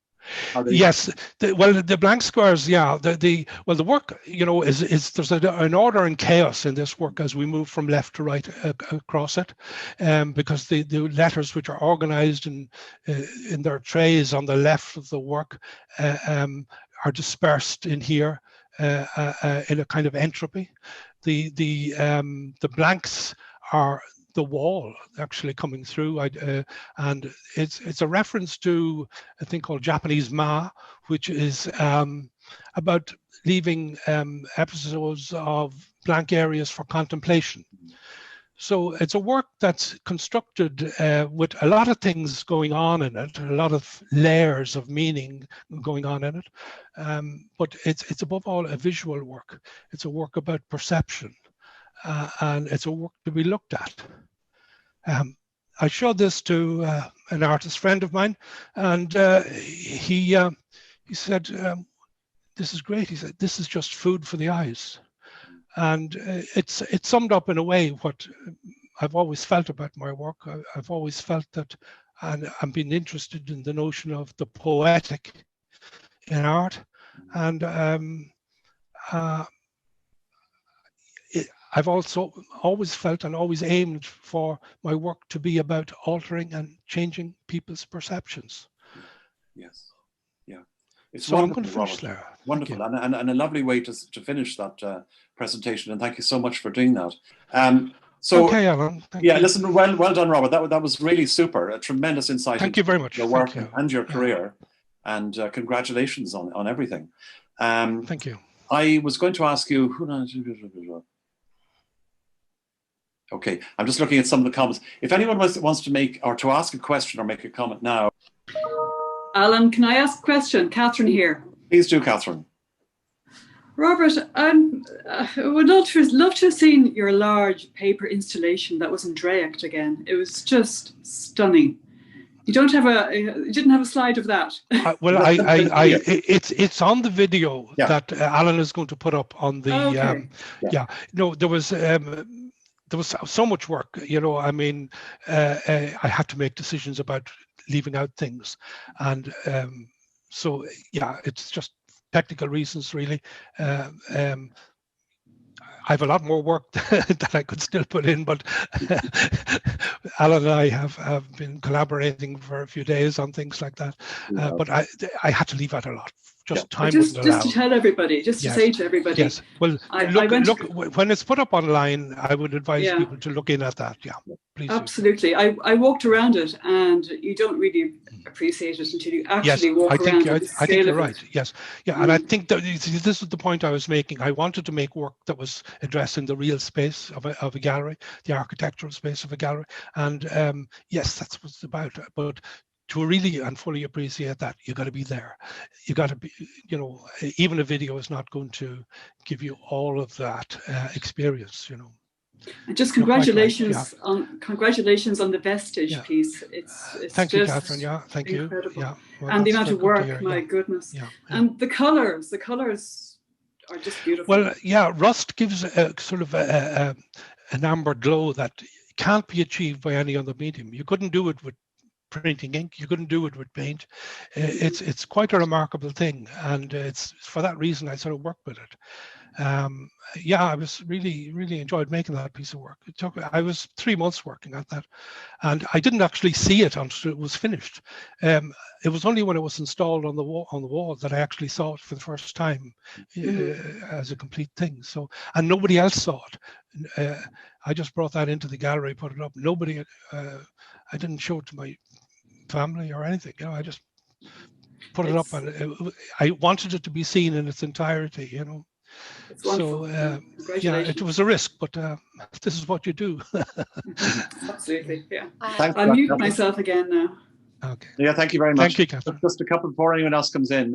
Yes, well, the blank squares, yeah. The work, you know, is there's an order and chaos in this work as we move from left to right across it, because the letters which are organized in their trays on the left of the work are dispersed in here in a kind of entropy. The blanks are the wall actually coming through, and it's a reference to a thing called Japanese Ma, which is about leaving episodes of blank areas for contemplation. So it's a work that's constructed with a lot of things going on in it, a lot of layers of meaning going on in it, but it's above all a visual work. It's a work about perception, and it's a work to be looked at. I showed this to an artist friend of mine, and he said, "This is great." He said, "This is just food for the eyes," and it's summed up in a way what I've always felt about my work. I've always felt that, and I've been interested in the notion of the poetic in art, and I've also always felt and always aimed for my work to be about altering and changing people's perceptions. Yes, yeah. It's so wonderful, I'm going to finish Robert. there. Wonderful, and a lovely way to finish that presentation, and thank you so much for doing that. So, okay, Alan. Thank yeah, you. listen, well done, Robert. That was really super. A tremendous insight Thank into you very much. your work you. and your career, and congratulations on everything. Thank you. I was going to ask you. Okay, I'm just looking at some of the comments. If anyone wants to make or to ask a question or make a comment now. Alan, can I ask a question? Catherine here. Please do, Catherine. Robert, I would love to have seen your large paper installation that was in Draocht again. It was just stunning. You didn't have a slide of that. Well, it's on the video that Alan is going to put up on the. Okay. No, there was so much work. You know, I mean, I had to make decisions about leaving out things, and so yeah, it's just technical reasons really. I have a lot more work that I could still put in, but Alan and I have been collaborating for a few days on things like that. But I had to leave out a lot. Time wouldn't allow. Just to tell everybody, to say to everybody. Yes. Well, look. When it's put up online, I would advise people to look in at that. Yeah, please. Absolutely. I walked around it, and you don't really appreciate it until you actually walk around it. I think you're right. Yes. Yeah, and I think that this is the point I was making. I wanted to make work that was addressing the real space of a gallery, the architectural space of a gallery, and yes, that's what it's about. But to really and fully appreciate that, you got to be there. You got to be, you know, even a video is not going to give you all of that experience, you know. And just congratulations on the Vestige piece. It's thank you, Catherine. Yeah, thank incredible. you. Yeah, well, and the amount of work, my goodness. And the colors are just beautiful. Well, yeah, rust gives a sort of an amber glow that can't be achieved by any other medium. You couldn't do it with printing ink, you couldn't do it with paint. It's quite a remarkable thing, and it's for that reason I sort of work with it. I was really enjoyed making that piece of work. I was 3 months working at that, and I didn't actually see it until it was finished. It was only when it was installed on the wall that I actually saw it for the first time as a complete thing. So, and nobody else saw it. I just brought that into the gallery, put it up. Nobody, I didn't show it to my family or anything. You know, I just put it up, and I wanted it to be seen in its entirety. You know. So it was a risk, but this is what you do. Absolutely, yeah. I'll mute myself again now. Okay. Yeah, thank you very much. Thank you, Catherine. Just a couple before anyone else comes in.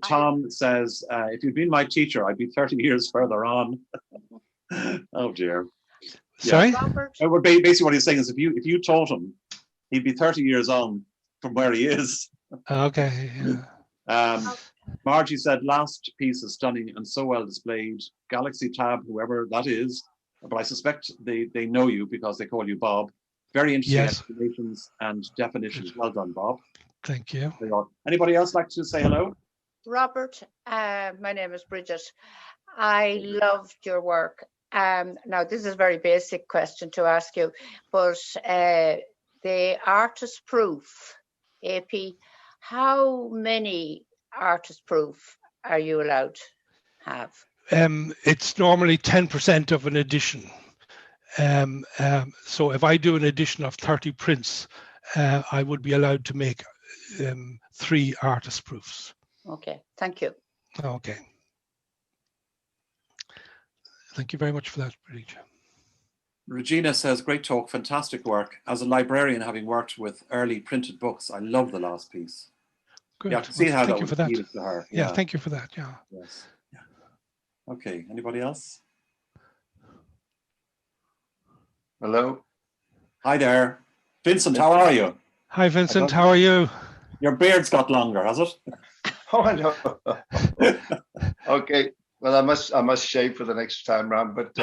Tom says, if you'd been my teacher, I'd be 30 years further on. Oh dear. Sorry? Robert? Basically what he's saying is if you taught him, he'd be 30 years on from where he is. Okay. Yeah. Margie said, last piece is stunning and so well displayed. Galaxy Tab, whoever that is, but I suspect they know you because they call you Bob. Very interesting Yes. explanations and definitions. Well done, Bob. Thank you. Anybody else like to say hello? Robert, my name is Bridget. I loved your work. Now, this is a very basic question to ask you, but the artist proof, AP, how many artist proof are you allowed to have? It's normally 10% of an edition. So if I do an edition of 30 prints, I would be allowed to make 3 artist proofs. Okay, thank you. Okay. Thank you very much for that, Bridget. Regina says, great talk, fantastic work. As a librarian, having worked with early printed books, I love the last piece. Good. Yeah, I can see how that you was for that. needed to her. Yeah, thank you for that. Yeah. Yes. Yeah. Okay, anybody else? Hello. Hi there. Vincent, how are you? Hi, Vincent. How are you? Your beard's got longer, has it? Oh, I know. Okay. Well, I must shave for the next time round. But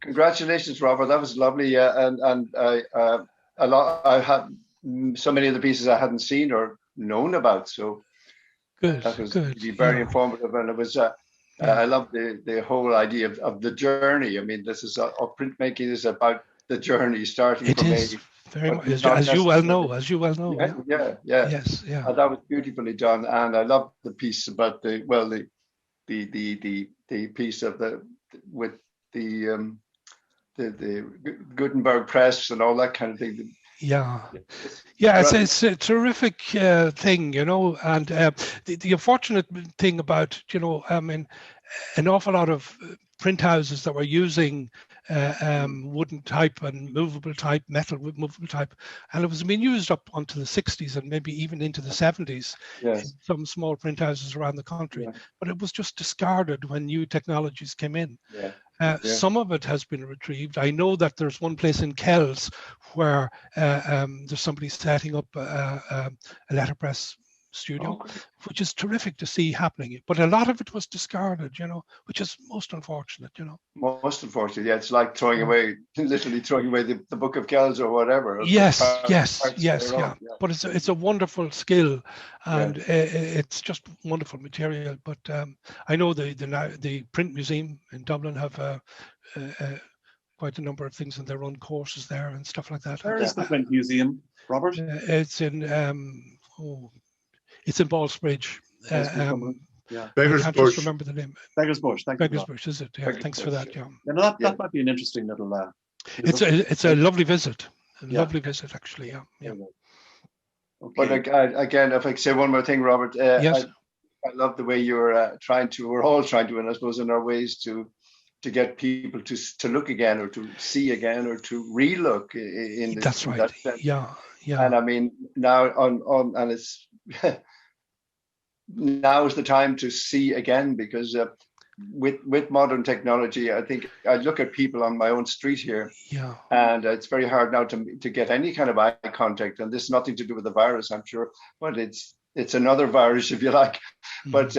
congratulations, Robert. That was lovely. And I had so many of the pieces I hadn't seen or known about. So good. That was good. very informative, and it was. I love the whole idea of the journey. I mean, this is printmaking is about the journey starting It from is a. very much, as you well know. Yeah. Yes, yeah. That was beautifully done, and I love the piece about the piece of with the Gutenberg press and all that kind of thing. Yeah, it's a terrific thing, you know. And the unfortunate thing about, you know, I mean, an awful lot of print houses that were using wooden type and movable type, metal with movable type, and it was being used up until the 60s and maybe even into the 70s in some small print houses around the country. But it was just discarded when new technologies came in. Some of it has been retrieved. I know that there's one place in Kells where there's somebody setting up a letterpress studio, which is terrific to see happening. But a lot of it was discarded, you know, which is most unfortunate, you know. Most unfortunate, yeah. It's like literally throwing away the Book of Kells or whatever. Yes. But it's a wonderful skill, and it's just wonderful material. But I know the Print Museum in Dublin have quite a number of things in their own courses there and stuff like that. Where is the Print Museum, Robert? It's in it's in Ballsbridge. Beggars I can't just remember the name. Beggars Bush. Beggars Bush, is it? Yeah. Thanks for that. Yeah. That might be an interesting little. It's a lovely visit. Lovely visit, actually. Yeah. Okay. But again, if I could say one more thing, Robert. Yes. I love the way you're we're all trying to, and I suppose in our ways to get people to look again, or to see again, or to relook in this. That's right. That sense. Yeah. And I mean, now and it's now is the time to see again, because with modern technology, I think I look at people on my own street here, and it's very hard now to get any kind of eye contact. And this is nothing to do with the virus, I'm sure, but it's another virus, if you like. But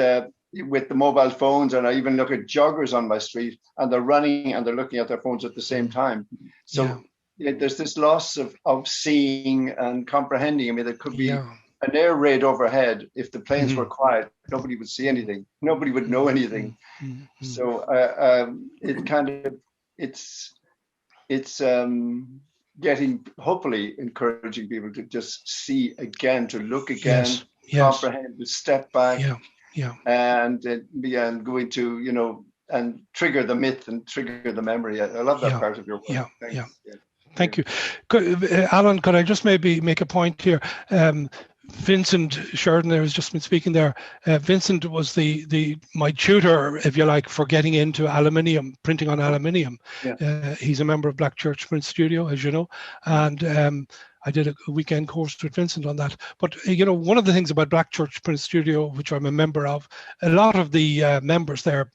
with the mobile phones, and I even look at joggers on my street, and they're running and they're looking at their phones at the same time. So there's this loss of seeing and comprehending. I mean, there could be an air raid overhead. If the planes were quiet, nobody would see anything. Nobody would know anything. So it's getting, hopefully encouraging people to just see again, to look again, comprehend, to step back, and go into, you know, and trigger the myth and trigger the memory. I love that part of your work. Thank you. Alan, could I just maybe make a point here? Vincent Sheridan there has just been speaking there. Vincent was my tutor, if you like, for getting into aluminium, printing on aluminium. He's a member of Black Church Print Studio, as you know, and I did a weekend course with Vincent on that. But, you know, one of the things about Black Church Print Studio, which I'm a member of, a lot of the members there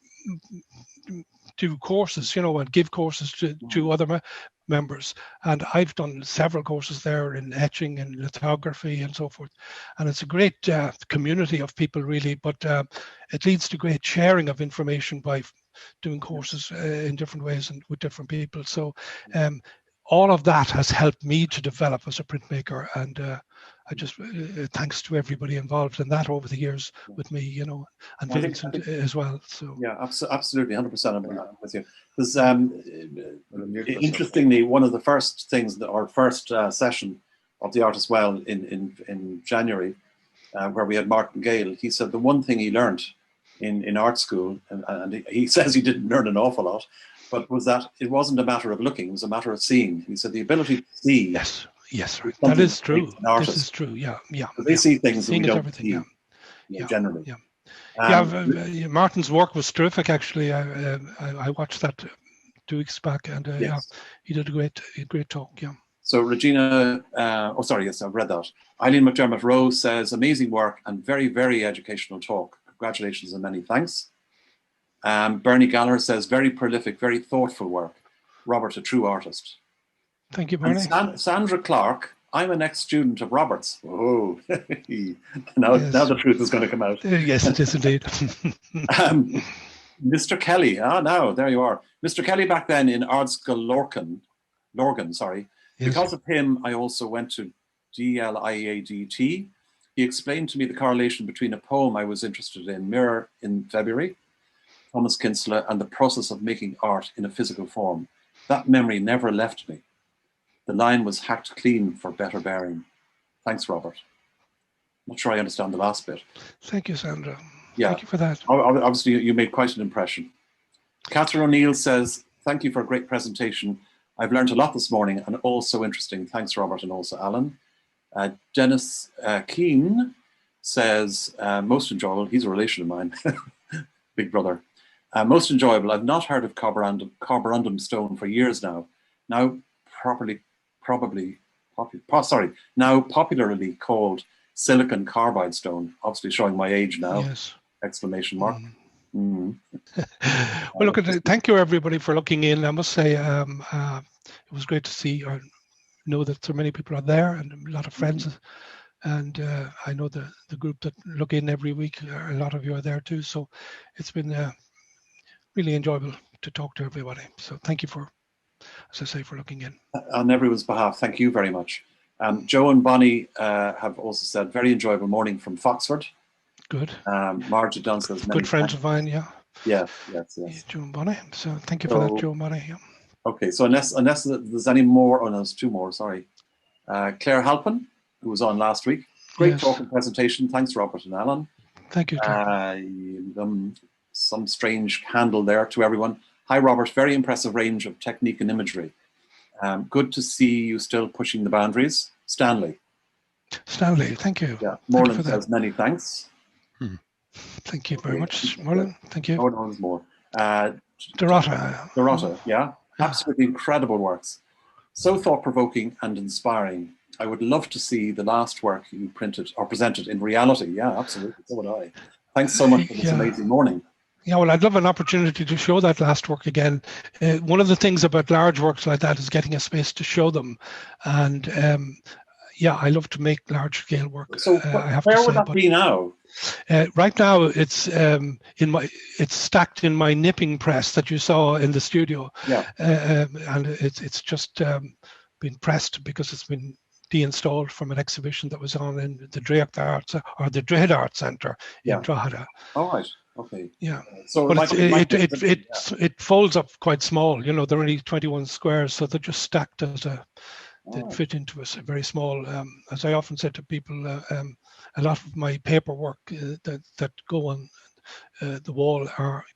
do courses, and give courses to other members. And I've done several courses there in etching and lithography and so forth. And it's a great community of people, really, but it leads to great sharing of information by doing courses in different ways and with different people. So all of that has helped me to develop as a printmaker, and I just thanks to everybody involved in that over the years with me, and Vincent as well. So yeah, absolutely, 100% I'm with you. Because interestingly, one of the first things, our first session of the Art as Well in January, where we had Martin Gale, he said the one thing he learned in art school, and he says he didn't learn an awful lot, but was that it wasn't a matter of looking, it was a matter of seeing. He said the ability to see. Yes, right. That is true. This is true. Yeah. They see things that we don't see. Generally. Martin's work was terrific. Actually, I watched that 2 weeks back, and he did a great talk. Yeah. So Regina, yes, I've read that. Eileen McDermott Rose says, amazing work and very, very educational talk. Congratulations and many thanks. Bernie Gallagher says, very prolific, very thoughtful work. Robert, a true artist. Thank you, Bernie. Sandra Clark, I'm an ex-student of Robert's. Oh, now the truth is going to come out. Yes, it is indeed. Mr. Kelly, now, there you are. Mr. Kelly back then in Ardskill Lorgan, sorry. Yes. Because of him, I also went to DLIADT. He explained to me the correlation between a poem I was interested in, Mirror in February, Thomas Kinsella, and the process of making art in a physical form. That memory never left me. The line was hacked clean for better bearing. Thanks, Robert. Not sure I understand the last bit. Thank you, Sandra. Yeah. Thank you for that. Obviously, you made quite an impression. Catherine O'Neill says, thank you for a great presentation. I've learned a lot this morning and all so interesting. Thanks, Robert, and also Alan. Dennis Keane says, most enjoyable. He's a relation of mine, big brother. Most enjoyable. I've not heard of carborundum stone for years now. Now popularly called silicon carbide stone. Obviously showing my age now. Yes. Exclamation mark. Well, look, thank you everybody for looking in. I must say it was great to see or know that so many people are there and a lot of friends. And I know the group that look in every week, a lot of you are there too. So it's been really enjoyable to talk to everybody. So thank you for, as I say, for looking in. On everyone's behalf, thank you very much. Joe and Bonnie have also said, very enjoyable morning from Foxford. Good. Margie Dunn says, good friends of mine, yeah. Yes. Joe and Bonnie. So thank you for that, Joe and Bonnie. Yeah. Okay, so unless there's any more, oh no, there's 2 more, sorry. Claire Halpin, who was on last week. Great talk and presentation. Thanks, Robert and Alan. Thank you, Claire. Some strange handle there to everyone. Hi, Robert. Very impressive range of technique and imagery. Good to see you still pushing the boundaries. Stanley, thank you. Yeah, Morland says many thanks. Thank you very much, Morland. Thank you. No, there's more. Dorota, yeah. Absolutely incredible works. So thought-provoking and inspiring. I would love to see the last work you printed or presented in reality. Yeah, absolutely. So would I. Thanks so much for this amazing morning. Yeah, well, I'd love an opportunity to show that last work again. One of the things about large works like that is getting a space to show them. And I love to make large scale work. So where would that be now? Right now, it's stacked in my nipping press that you saw in the studio. Yeah. And it's just been pressed because it's been de-installed from an exhibition that was on in the Dread Art Centre in Drogheda. All right. Okay. Yeah. So but it folds up quite small. You know, they're only 21 squares, so they're just stacked as they fit into a very small. As I often said to people, a lot of my paperwork that go on the wall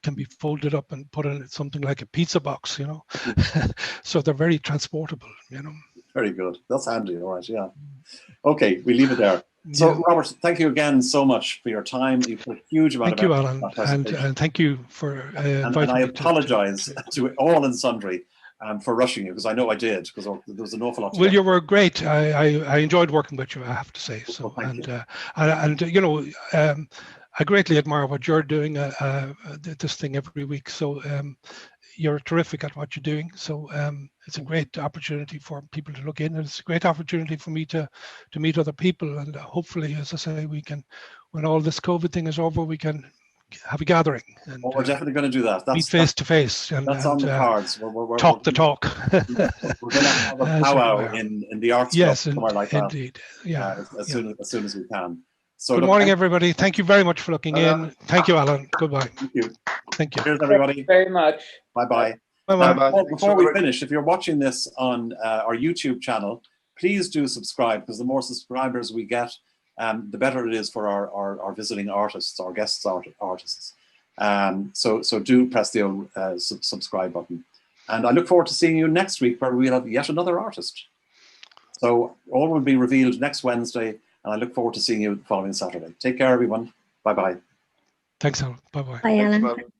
can be folded up and put in something like a pizza box. You know, so they're very transportable. You know. Very good. That's handy. All right. Yeah. Okay, we leave it there. So, Robert, thank you again so much for your time. You put a huge amount of effort. Thank you, Alan, and thank you for inviting me. And I apologise to all and sundry for rushing you, because I know I did, because there was an awful lot. Well, you were great. I enjoyed working with you, I have to say. So, and you know, I greatly admire what you're doing, this thing every week. So you're terrific at what you're doing. So it's a great opportunity for people to look in, and it's a great opportunity for me to meet other people. And hopefully, as I say, we can, when all this COVID thing is over, we can have a gathering. And, we're definitely going to do that. Meet face to face. That's on the cards. Talk the talk. We're going to have a powwow in the arts club somewhere like that. Indeed. Yeah. As soon as we can. So good morning, everybody. Thank you very much for looking in. Thank you, Alan. Goodbye. Thank you. Thank you. Cheers, everybody. Thank you very much. Bye-bye. Bye-bye. Before we finish, if you're watching this on our YouTube channel, please do subscribe, because the more subscribers we get, the better it is for our visiting artists, our guest artists. So do press the old subscribe button. And I look forward to seeing you next week, where we'll have yet another artist. So all will be revealed next Wednesday, and I look forward to seeing you the following Saturday. Take care, everyone. Bye-bye. Thanks, Alan. Bye-bye. Bye, Alan.